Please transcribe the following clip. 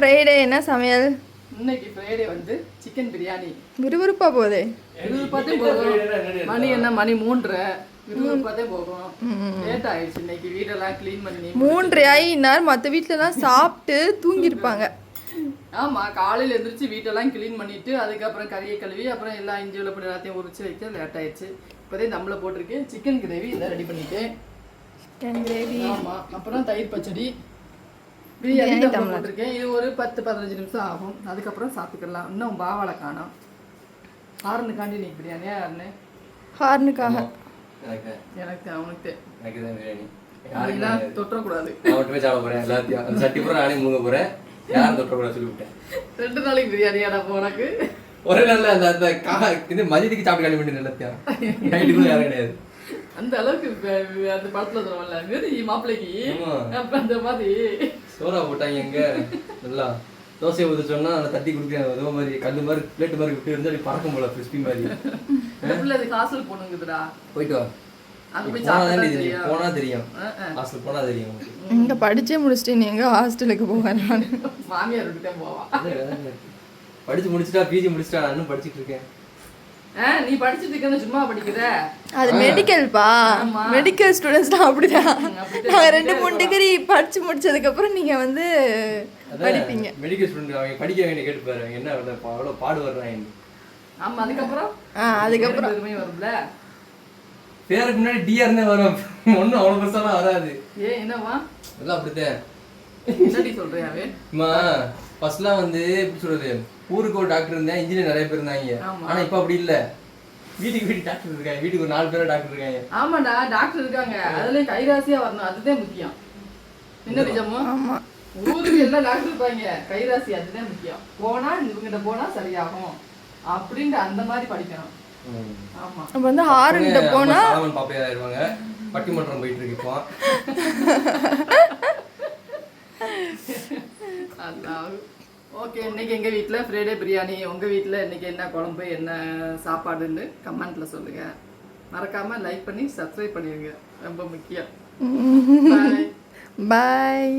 Friday என்ன சமையல்? இன்னைக்கு ஃப்ரைடே வந்து சிக்கன் பிரியாணி. விறுவிறுப்பா போகுது. விறுவிறுப்பாத்தே போகும். மணி என்ன மணி 3:30. விறுவிறுப்பாத்தே போகும். லேட் ஆயிடுச்சு இன்னைக்கு வீடெல்லாம் க்ளீன் பண்ணி. 3:30 ஆகி இந்நேரம் மற்ற வீட்டிலலாம் சாப்பிட்டு தூங்கியிருப்பாங்க. ஆமா, காலையில எந்திரிச்சு வீட்டெல்லாம் க்ளீன் பண்ணிட்டு அதுக்கப்புறம் கறியை கழுவி அப்புறம் எல்லாம் இஞ்சி வெள்ளப்படி எல்லாத்தையும் உரிச்சு வைக்க லேட் ஆயிடுச்சு. இப்போதே நம்மள போட்டிருக்கேன் சிக்கன் கிரேவி இதை ரெடி பண்ணிட்டேன். Chicken gravy. ஆமா, அப்புறம் தயிர் பச்சடி பிரியாணி போட்டிருக்கேன். இது ஒரு 10-15 நிமிஷம் ஆகும். அதுக்கப்புறம் சாப்பிட்டுக்கலாம். இன்னும் பாவாலை காணோம். ஹார்னுக்காண்டி இன்னைக்கு பிரியாணியா யாருன்னு? ஹார்னுக்காக எனக்கு அவனுக்கு எனக்கு தான் பிரியாணி. யாரெல்லாம் தொட்டக்கூடாது. நான் மட்டுமே சாப்பிட போறேன் எல்லாத்தையும். அந்த சட்டி பூரா நானே மூங்க போறேன். யாரும் தொட்டக்கூடாது சொல்லிவிட்டேன். 2 நாளைக்கு பிரியாணியாடா உனக்கு? ஒரே நாள்ல அந்த இது மதியத்துக்கு சாப்பிட்டு காலி பண்ணி எல்லாத்தையும். நைட்டுக்குள்ள யாரும் கிடையாது. அந்த அளவுக்கு அந்த படத்துல சொல்லுவாங்கல்ல, வெறி மாப்பிள்ளைக்கு அந்த மாதிரி சோறா போட்டாங்க. எங்க நல்லா தோசையை ஊற்ற சொன்னா அந்த தட்டி கொடுக்க ஏதோ மாதிரி கல்லு மாதிரி பிளேட் மாதிரி விட்டு இருந்தா அப்படி பறக்கும் போல கிறிஸ்பி மாதிரி. அதுக்கு ஹாஸ்டல் போனுங்குதுடா. போயிட்டு வா. அங்க போய் போனா தெரியும். ஹாஸ்டல் போனா தெரியும். இங்க படிச்சே முடிச்சிட்டு நீ எங்க ஹாஸ்டலுக்கு போவேன்? மாமியார் விட்டுட்டே போவா. படிச்சு முடிச்சுட்டா பிஜி முடிச்சுட்டா நான் இன்னும் படிச்சுட்டு இருக்கேன். நீ படிச்சுட்டு இருக்கேன்னு சும்மா படிக்கிற? அது மெடிக்கல்ப்பா. மெடிக்கல் ஸ்டூடெண்ட்ஸ்லாம் அப்படிதான். நாங்கள் 2-3 டிகிரி படிச்சு முடிச்சதுக்கு அப்புறம் நீங்க வந்து படிப்பீங்க. மெடிக்கல் ஸ்டூடெண்ட் அவங்க படிக்க வேண்டிய கேட்டு பாரு என்ன அவ்வளோ பாடு வர்றாங்க. ஆமா, அதுக்கப்புறம் பெருமை வரும்ல. பேருக்கு முன்னாடி டிஆர்னே வரும். ஒன்றும் அவ்வளோ பெருசாலாம் வராது. என்னவா எல்லாம் அப்படித்தான். என்னடி சொல்றியாவே? ஃபர்ஸ்ட்லாம் வந்து எப்படி சொல்றது, ஊருக்கு ஒரு டாக்டர் இருந்தேன், இன்ஜினியர் நிறைய பேர் இருந்தாங்க. ஆனா இப்ப அப்படி இல்ல, வீட்டுக்கு டாக்டர் இருக்காங்க. வீட்டுக்கு ஒரு 4 பேர் டாக்டர் இருக்காங்க. ஆமாடா, டாக்டர் இருக்காங்க. அதுலயும் கைராசியா வரணும், அதுதான் முக்கியம். என்ன நிஜமோ? ஊருக்கு எல்லாம் டாக்டர் இருப்பாங்க, கைராசி அதுதான் முக்கியம். போனா இவங்கிட்ட போனா சரியாகும் அப்படின்ட்டு அந்த மாதிரி படிக்கணும். ஆமா, அப்ப வந்து ஹார்ன்ட்ட போனா பாப்பையா ஆயிருவாங்க. பட்டிமன்றம் போயிட்டு இருக்கு இப்போ. ஓகே, இன்னைக்கு எங்கள் வீட்டில் ஃப்ரைடே பிரியாணி. உங்கள் வீட்டில் இன்னைக்கு என்ன குழம்பு என்ன சாப்பாடுன்னு கமெண்ட்ல சொல்லுங்க. மறக்காம லைக் பண்ணி சப்ஸ்கிரைப் பண்ணிடுங்க, ரொம்ப முக்கியம். பாய்.